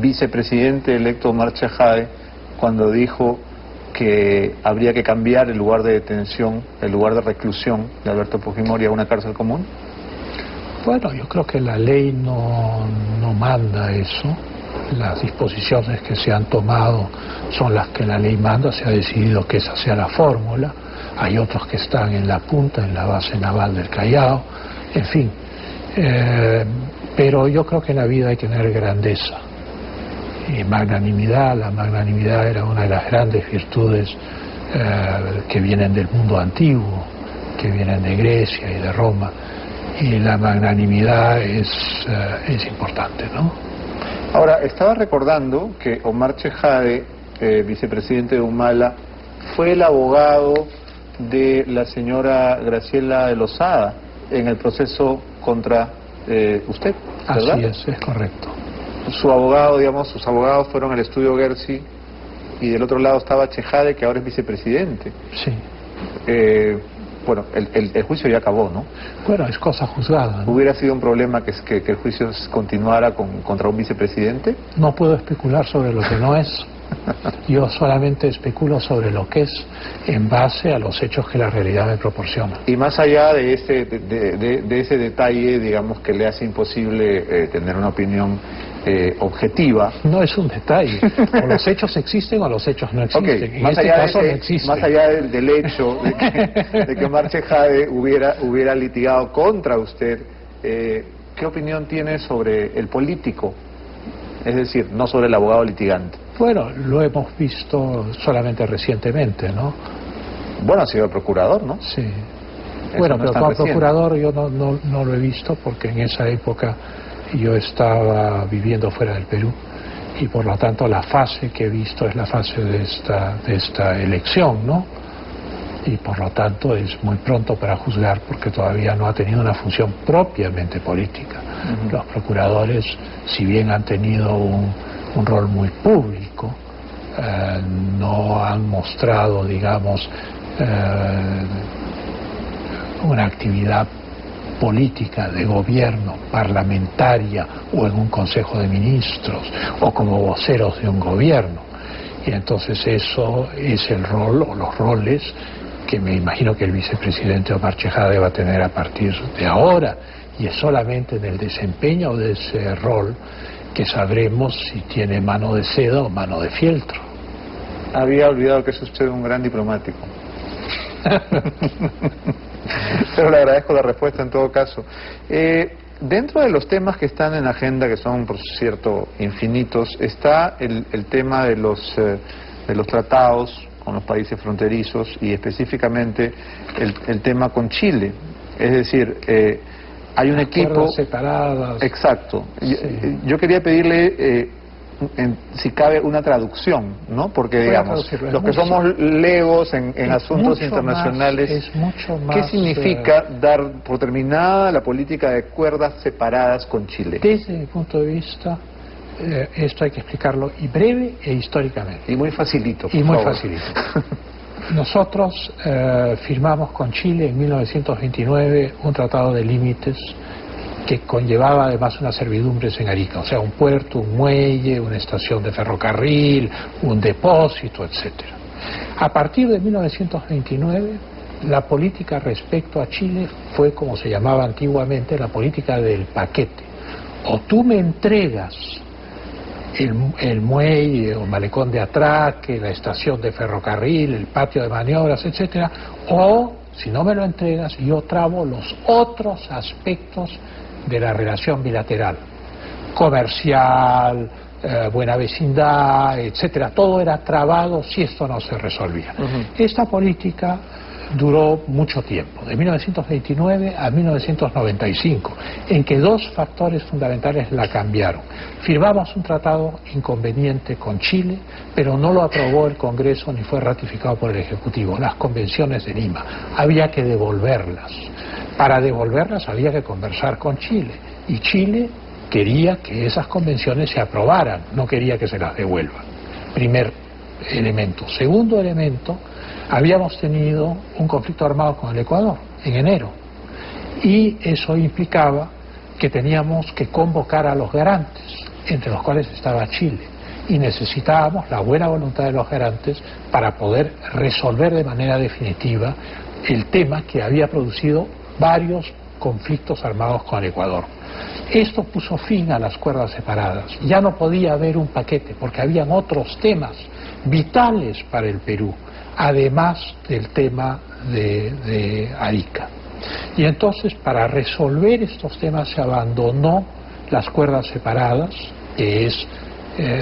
vicepresidente electo Omar Chejade cuando dijo que habría que cambiar el lugar de detención, el lugar de reclusión de Alberto Fujimori a una cárcel común? Bueno, yo creo que la ley no manda eso. Las disposiciones que se han tomado son las que la ley manda. Se ha decidido que esa sea la fórmula. Hay otros que están en la punta, en la base naval del Callao, en fin. Pero yo creo que en la vida hay que tener grandeza y magnanimidad. La magnanimidad era una de las grandes virtudes que vienen del mundo antiguo, que vienen de Grecia y de Roma, y la magnanimidad es importante, ¿no? Ahora, estaba recordando que Omar Chejade, vicepresidente de Humala, fue el abogado de la señora Graciela de Lozada en el proceso contra usted, ¿verdad? Así es correcto. Su abogado, digamos, sus abogados fueron al estudio Gersi y del otro lado estaba Chejade, que ahora es vicepresidente. Sí. Bueno, el juicio ya acabó, ¿no? Bueno, es cosa juzgada, ¿no? ¿Hubiera sido un problema que el juicio continuara contra un vicepresidente? No puedo especular sobre lo que no es. Yo solamente especulo sobre lo que es en base a los hechos que la realidad me proporciona. Y más allá de ese detalle, digamos, que le hace imposible tener una opinión objetiva. No es un detalle. O los hechos existen o los hechos no existen. Okay. En este caso no existen. Más allá del hecho de que Omar Chejade hubiera litigado contra usted, ¿qué opinión tiene sobre el político? Es decir, no sobre el abogado litigante. Bueno, lo hemos visto solamente recientemente, ¿no? Bueno, ha sido el procurador, ¿no? Sí. Eso Bueno, no pero es como tan procurador yo no lo he visto porque en esa época yo estaba viviendo fuera del Perú y por lo tanto la fase que he visto es la fase de esta elección, ¿no? Y por lo tanto es muy pronto para juzgar porque todavía no ha tenido una función propiamente política. Los procuradores, si bien han tenido un rol muy público, no han mostrado, digamos, una actividad política de gobierno, parlamentaria o en un consejo de ministros o como voceros de un gobierno. Y entonces eso es el rol o los roles que me imagino que el vicepresidente Omar Chejade va a tener a partir de ahora, y es solamente en el desempeño de ese rol que sabremos si tiene mano de seda o mano de fieltro. Había olvidado que es usted un gran diplomático. Pero le agradezco la respuesta en todo caso. Dentro de los temas que están en la agenda, que son por cierto infinitos, está el tema de los tratados con los países fronterizos y específicamente el tema con Chile. Es decir, hay un equipo separadas. Exacto. Sí. Yo quería pedirle si cabe una traducción, ¿no? Porque digamos, los que somos legos en asuntos internacionales, es mucho más, ¿qué significa dar por terminada la política de cuerdas separadas con Chile? Desde mi punto de vista, esto hay que explicarlo y breve e históricamente. Y muy facilito. Y muy facilito. Nosotros firmamos con Chile en 1929 un tratado de límites que conllevaba además unas servidumbres en Arica, o sea, un puerto, un muelle, una estación de ferrocarril, un depósito, etcétera. A partir de 1929, la política respecto a Chile fue, como se llamaba antiguamente, la política del paquete. O tú me entregas el muelle o malecón de atraque, la estación de ferrocarril, el patio de maniobras, etcétera, o si no me lo entregas, yo trabo los otros aspectos de la relación bilateral, comercial, buena vecindad, etcétera. Todo era trabado si esto no se resolvía. Esta política duró mucho tiempo, de 1929 a 1995, en que dos factores fundamentales la cambiaron. Firmamos un tratado inconveniente con Chile, pero no lo aprobó el Congreso ni fue ratificado por el Ejecutivo, las convenciones de Lima. Había que devolverlas. Para devolverlas había que conversar con Chile, y Chile quería que esas convenciones se aprobaran, no quería que se las devuelvan. Primer elemento. Segundo elemento, habíamos tenido un conflicto armado con el Ecuador en enero, y eso implicaba que teníamos que convocar a los garantes. entre los cuales estaba Chile. Y necesitábamos la buena voluntad de los garantes para poder resolver de manera definitiva el tema que había producido varios conflictos armados con Ecuador. Esto puso fin a las cuerdas separadas. Ya no podía haber un paquete porque habían otros temas vitales para el Perú, además del tema de Arica. Y entonces, para resolver estos temas se abandonó las cuerdas separadas, que es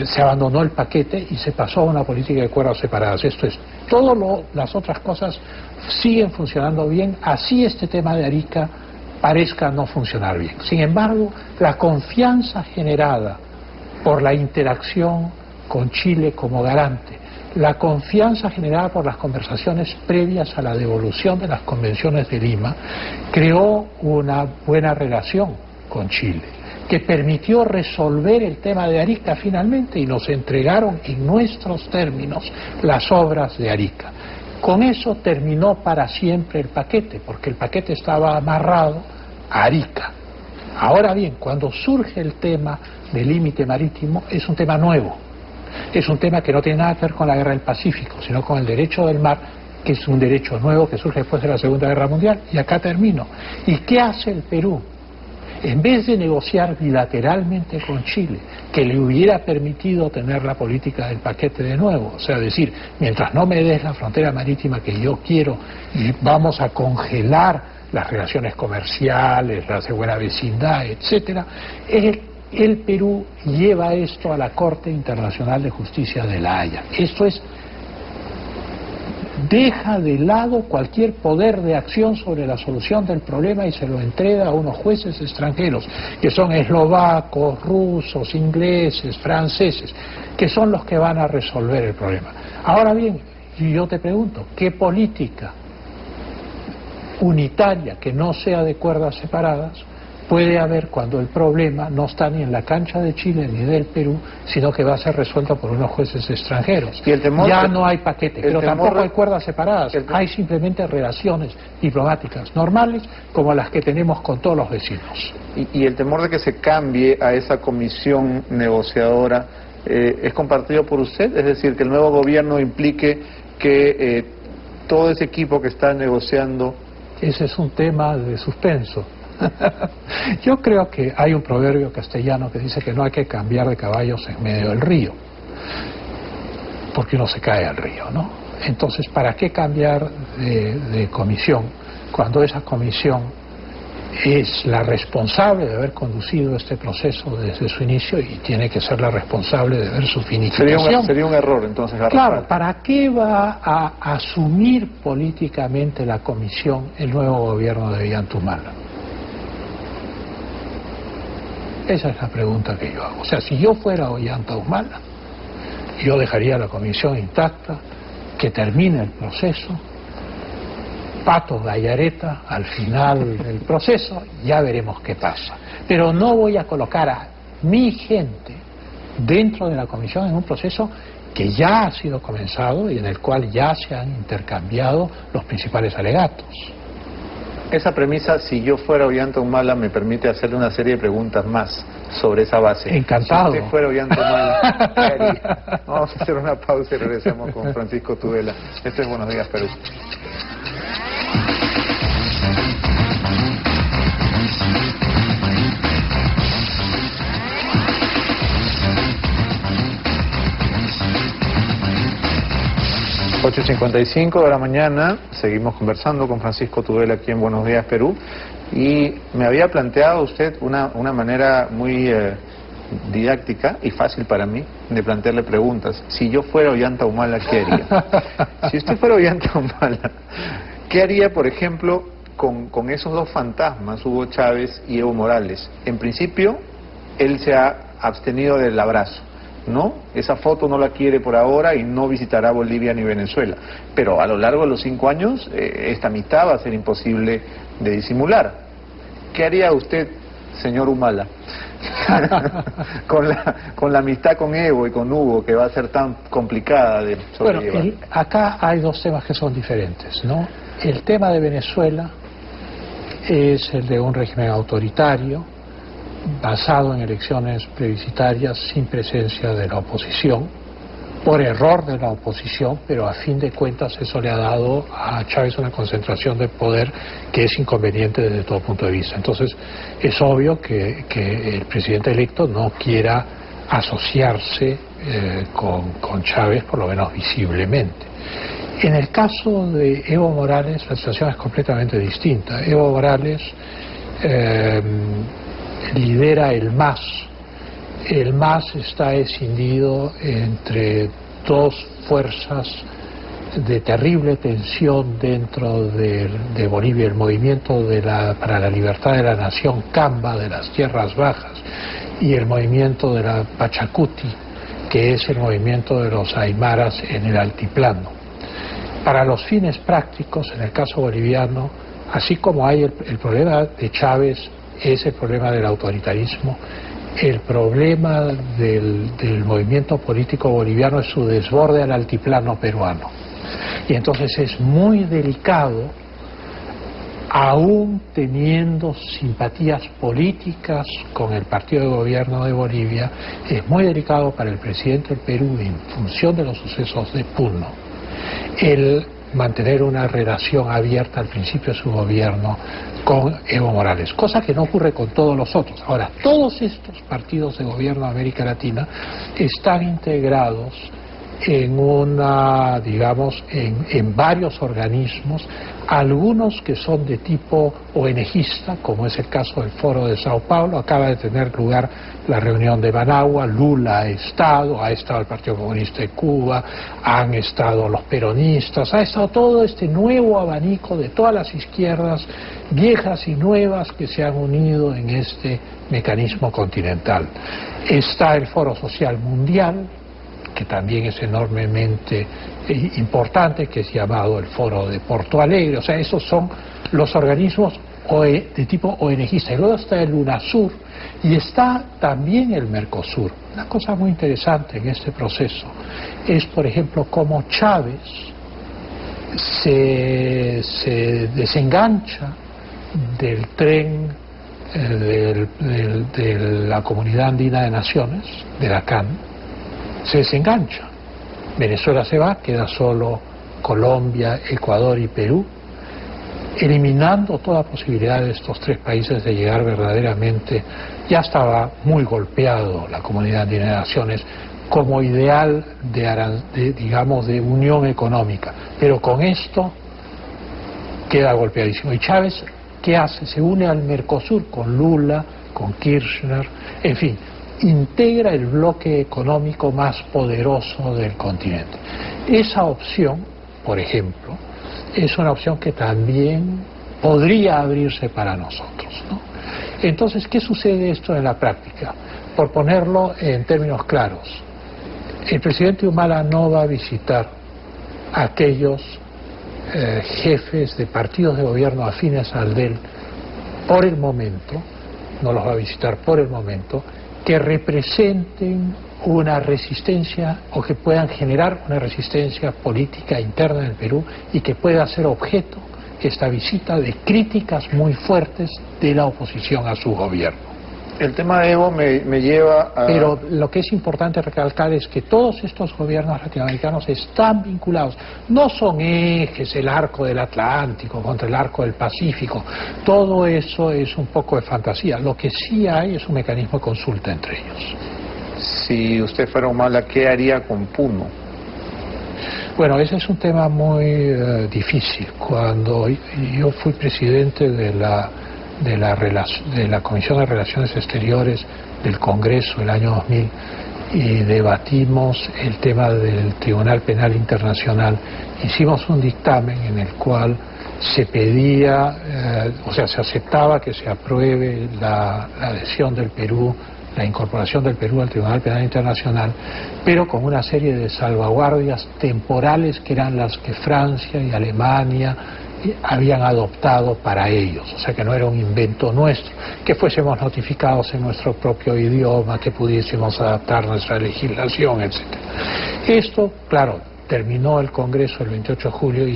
se abandonó el paquete y se pasó a una política de cuerdas separadas. Esto es, las otras cosas siguen funcionando bien, así este tema de Arica parezca no funcionar bien. Sin embargo, la confianza generada por la interacción con Chile como garante, la confianza generada por las conversaciones previas a la devolución de las convenciones de Lima, creó una buena relación con Chile, que permitió resolver el tema de Arica finalmente y nos entregaron en nuestros términos las obras de Arica. Con eso terminó para siempre el paquete, porque el paquete estaba amarrado a Arica. Ahora bien, cuando surge el tema del límite marítimo, es un tema nuevo. Es un tema que no tiene nada que ver con la guerra del Pacífico, sino con el derecho del mar, que es un derecho nuevo que surge después de la Segunda Guerra Mundial. Y acá termino. ¿Y qué hace el Perú? En vez de negociar bilateralmente con Chile, que le hubiera permitido tener la política del paquete de nuevo, o sea, decir, mientras no me des la frontera marítima que yo quiero, y vamos a congelar las relaciones comerciales, las de buena vecindad, etcétera, el Perú lleva esto a la Corte Internacional de Justicia de La Haya. Esto es, deja de lado cualquier poder de acción sobre la solución del problema y se lo entrega a unos jueces extranjeros, que son eslovacos, rusos, ingleses, franceses, que son los que van a resolver el problema. Ahora bien, yo te pregunto, ¿qué política unitaria que no sea de cuerdas separadas puede haber cuando el problema no está ni en la cancha de Chile ni del Perú, sino que va a ser resuelto por unos jueces extranjeros? Y el temor, ya no hay paquete, pero tampoco hay cuerdas separadas, hay simplemente relaciones diplomáticas normales como las que tenemos con todos los vecinos. Y el temor de que se cambie a esa comisión negociadora es compartido por usted, es decir, que el nuevo gobierno implique que todo ese equipo que está negociando... Ese es un tema de suspenso. Yo creo que hay un proverbio castellano que dice que no hay que cambiar de caballos en medio del río, porque uno se cae al río, ¿no? Entonces, ¿para qué cambiar de comisión cuando esa comisión es la responsable de haber conducido este proceso desde su inicio y tiene que ser la responsable de ver su finiquitación? Sería un error, entonces. Claro, ¿para qué va a asumir políticamente la comisión el nuevo gobierno de Ollantumala? Esa es la pregunta que yo hago. O sea, si yo fuera Ollantumala, yo dejaría la comisión intacta, que termine el proceso, Pato Gallareta al final del proceso, ya veremos qué pasa. Pero no voy a colocar a mi gente dentro de la comisión en un proceso que ya ha sido comenzado y en el cual ya se han intercambiado los principales alegatos. Esa premisa, si yo fuera Ollantumala, me permite hacerle una serie de preguntas más sobre esa base. Encantado. Si usted fuera Ollantumala, ¿qué haría? Vamos a hacer una pausa y regresamos con Francisco Tudela. Este es Buenos Días, Perú. ...8:55 de la mañana, seguimos conversando con Francisco Tudela aquí en Buenos Días, Perú, y me había planteado usted una manera muy didáctica y fácil para mí de plantearle preguntas. Si yo fuera Ollantumala, ¿qué haría? Si usted fuera Ollantumala, ¿qué haría, por ejemplo, con esos dos fantasmas, Hugo Chávez y Evo Morales? En principio, él se ha abstenido del abrazo, ¿no? Esa foto no la quiere por ahora y no visitará Bolivia ni Venezuela. Pero a lo largo de los 5 años, esta amistad va a ser imposible de disimular. ¿Qué haría usted, señor Humala, con la amistad con Evo y con Hugo, que va a ser tan complicada de sobrellevar? Bueno, acá hay dos temas que son diferentes, ¿no? El tema de Venezuela es el de un régimen autoritario, basado en elecciones plebiscitarias sin presencia de la oposición, por error de la oposición, pero a fin de cuentas eso le ha dado a Chávez una concentración de poder que es inconveniente desde todo punto de vista. Entonces es obvio que el presidente electo no quiera asociarse con Chávez, por lo menos visiblemente. En el caso de Evo Morales la situación es completamente distinta. Evo Morales lidera el MAS. El MAS está escindido entre dos fuerzas de terrible tensión dentro de Bolivia, el movimiento para la libertad de la nación Camba de las tierras bajas y el movimiento de la Pachacuti, que es el movimiento de los aymaras en el altiplano. Para los fines prácticos, en el caso boliviano, así como hay el problema de Chávez, es el problema del autoritarismo, el problema del movimiento político boliviano es su desborde al altiplano peruano. Y entonces es muy delicado, aún teniendo simpatías políticas con el partido de gobierno de Bolivia, es muy delicado para el presidente del Perú, en función de los sucesos de Puno, el mantener una relación abierta al principio de su gobierno con Evo Morales, cosa que no ocurre con todos los otros. Ahora, todos estos partidos de gobierno de América Latina están integrados en una, digamos, en varios organismos, algunos que son de tipo ONGista, como es el caso del Foro de Sao Paulo. Acaba de tener lugar la reunión de Managua, Lula ha estado el Partido Comunista de Cuba, han estado los peronistas, ha estado todo este nuevo abanico de todas las izquierdas, viejas y nuevas, que se han unido en este mecanismo continental. Está el Foro Social Mundial, que también es enormemente importante, que es llamado el Foro de Porto Alegre. O sea, esos son los organismos de tipo ONGista. Y luego está el UNASUR y está también el Mercosur. Una cosa muy interesante en este proceso es, por ejemplo, cómo Chávez se desengancha del tren de la Comunidad Andina de Naciones, de la CAN, se desengancha. Venezuela se va, queda solo Colombia, Ecuador y Perú, eliminando toda posibilidad de estos tres países de llegar verdaderamente. Ya estaba muy golpeado la Comunidad Andina de Naciones como ideal digamos, de unión económica, pero con esto queda golpeadísimo. Y Chávez, ¿qué hace? Se une al Mercosur con Lula, con Kirchner, en fin, integra el bloque económico más poderoso del continente. Esa opción, por ejemplo, es una opción que también podría abrirse para nosotros, ¿no? Entonces, ¿qué sucede esto en la práctica? Por ponerlo en términos claros, el presidente Humala no va a visitar a aquellos jefes de partidos de gobierno afines al de él por el momento, no los va a visitar por el momento, que representen una resistencia o que puedan generar una resistencia política interna en el Perú y que pueda ser objeto esta visita de críticas muy fuertes de la oposición a su gobierno. El tema de Evo me lleva a... Pero lo que es importante recalcar es que todos estos gobiernos latinoamericanos están vinculados, no son ejes, el arco del Atlántico contra el arco del Pacífico, todo eso es un poco de fantasía. Lo que sí hay es un mecanismo de consulta entre ellos. Si usted fuera Humala, ¿qué haría con Puno? Bueno, ese es un tema muy difícil. Cuando yo fui presidente de la Comisión de Relaciones Exteriores del Congreso el año 2000 y debatimos el tema del Tribunal Penal Internacional, hicimos un dictamen en el cual se pedía, se aceptaba que se apruebe la adhesión del Perú, la incorporación del Perú al Tribunal Penal Internacional, pero con una serie de salvaguardias temporales que eran las que Francia y Alemania habían adoptado para ellos, o sea que no era un invento nuestro, que fuésemos notificados en nuestro propio idioma, que pudiésemos adaptar nuestra legislación, etc. Esto, claro, terminó el Congreso el 28 de julio y